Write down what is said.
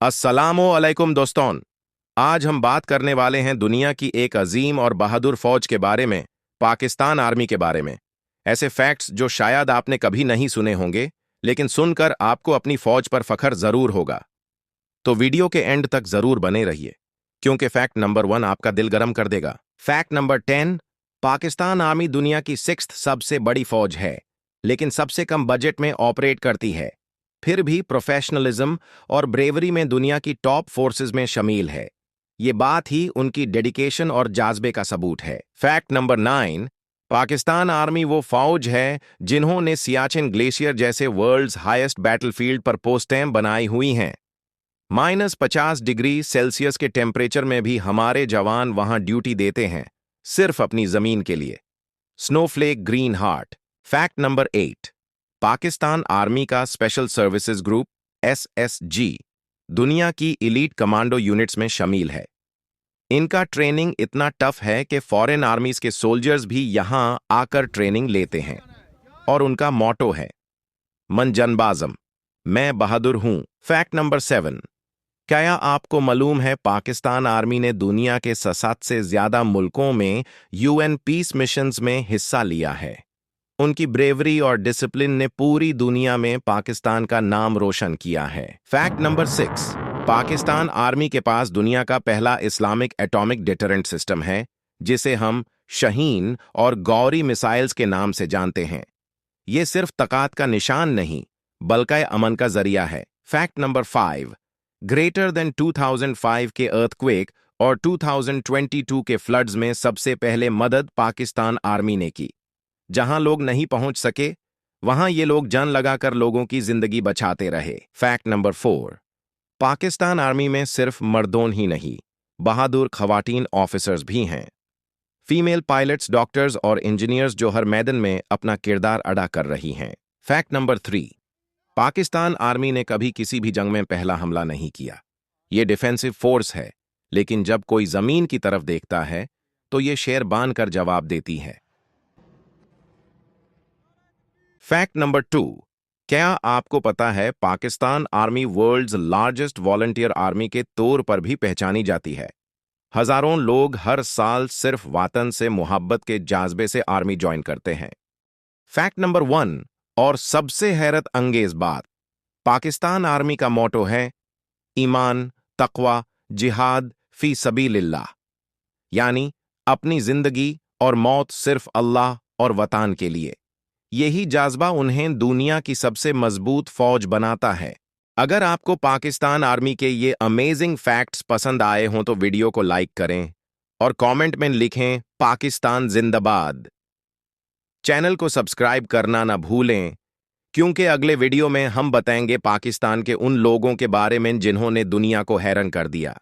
अस्सलामु अलैकुम दोस्तों। आज हम बात करने वाले हैं दुनिया की एक अजीम और बहादुर फौज के बारे में, पाकिस्तान आर्मी के बारे में। ऐसे फैक्ट्स जो शायद आपने कभी नहीं सुने होंगे, लेकिन सुनकर आपको अपनी फौज पर फख्र जरूर होगा। तो वीडियो के एंड तक जरूर बने रहिए, क्योंकि फैक्ट नंबर 1 आपका दिल गरम कर देगा। फैक्ट नंबर 10, पाकिस्तान आर्मी दुनिया की 6th सबसे बड़ी फौज है, लेकिन सबसे कम बजट में ऑपरेट करती है। फिर भी प्रोफेशनलिज्म और ब्रेवरी में दुनिया की टॉप फोर्सेस में शामिल है। ये बात ही उनकी डेडिकेशन और जाज्बे का सबूत है। फैक्ट नंबर 9, पाकिस्तान आर्मी वो फौज है जिन्होंने सियाचिन ग्लेशियर जैसे वर्ल्ड्स हाईएस्ट बैटलफील्ड पर पोस्टें बनाई हुई हैं। -50 डिग्री सेल्सियस के टेम्परेचर में भी हमारे जवान वहां ड्यूटी देते हैं, सिर्फ अपनी जमीन के लिए। Snowflake green heart. Fact number 8, Pakistan army का स्पेशल सर्विसेज ग्रुप SSG दुनिया की इलीट कमांडो यूनिट्स में शामिल है। इनका ट्रेनिंग इतना टफ है कि फॉरेन आर्मीज के सोल्जर्स भी यहां आकर ट्रेनिंग लेते हैं, और उनका मोटो है मन जनबाज़म, मैं बहादुर हूं। फैक्ट नंबर 7, क्या आपको मालूम है पाकिस्तान आर्मी ने दुनिया के 7 से ज्यादा मुल्कों में UN पीस मिशंस में हिस्सा लिया है। उनकी ब्रेवरी और डिसिप्लिन ने पूरी दुनिया में पाकिस्तान का नाम रोशन किया है। फैक्ट नंबर 6, पाकिस्तान आर्मी के पास दुनिया का पहला इस्लामिक एटॉमिक डिटरेंट सिस्टम है, जिसे हम शहीन और गौरी मिसाइल्स के नाम से जानते हैं। ये सिर्फ तकात का निशान नहीं, बल्कि अमन का जरिया है। फैक्ट नंबर 5, ग्रेटर देन 2005 के अर्थक्वेक और 2022 के फ्लड्स में सबसे पहले मदद पाकिस्तान आर्मी ने की। जहां लोग नहीं पहुंच सके, वहां ये लोग जान लगाकर लोगों की जिंदगी बचाते रहे। फैक्ट नंबर 4, पाकिस्तान आर्मी में सिर्फ मर्दों ही नहीं, बहादुर खवातीन ऑफिसर्स भी हैं। फीमेल पायलट्स, डॉक्टर्स और इंजीनियर्स जो हर मैदान में अपना किरदार अदा कर रही हैं। फैक्ट नंबर 3, पाकिस्तान आर्मी ने कभी किसी भी जंग में पहला हमला नहीं किया। ये डिफेंसिव फोर्स है, लेकिन जब कोई जमीन की तरफ देखता है तो ये शेर बांध कर जवाब देती है। फैक्ट नंबर 2, क्या आपको पता है Pakistan army world's largest volunteer army के तौर पर भी पहचानी जाती है। हजारों लोग हर साल सिर्फ वतन से मोहब्बत के जाज्बे से आर्मी ज्वाइन करते हैं। फैक्ट नंबर 1 और सबसे हैरत अंगेज बात, पाकिस्तान आर्मी का मोटो है ईमान, तकवा, जिहाद फी सबीलिल्लाह, यानी अपनी जिंदगी और मौत सिर्फ अल्लाह और वतन के लिए। यही जाज्बा उन्हें दुनिया की सबसे मजबूत फौज बनाता है। अगर आपको पाकिस्तान आर्मी के ये अमेजिंग फैक्ट्स पसंद आए हों तो वीडियो को लाइक करें और कमेंट में लिखें पाकिस्तान जिंदाबाद। चैनल को सब्सक्राइब करना ना भूलें, क्योंकि अगले वीडियो में हम बताएंगे पाकिस्तान के उन लोगों के बारे में जिन्होंने दुनिया को हैरान कर दिया।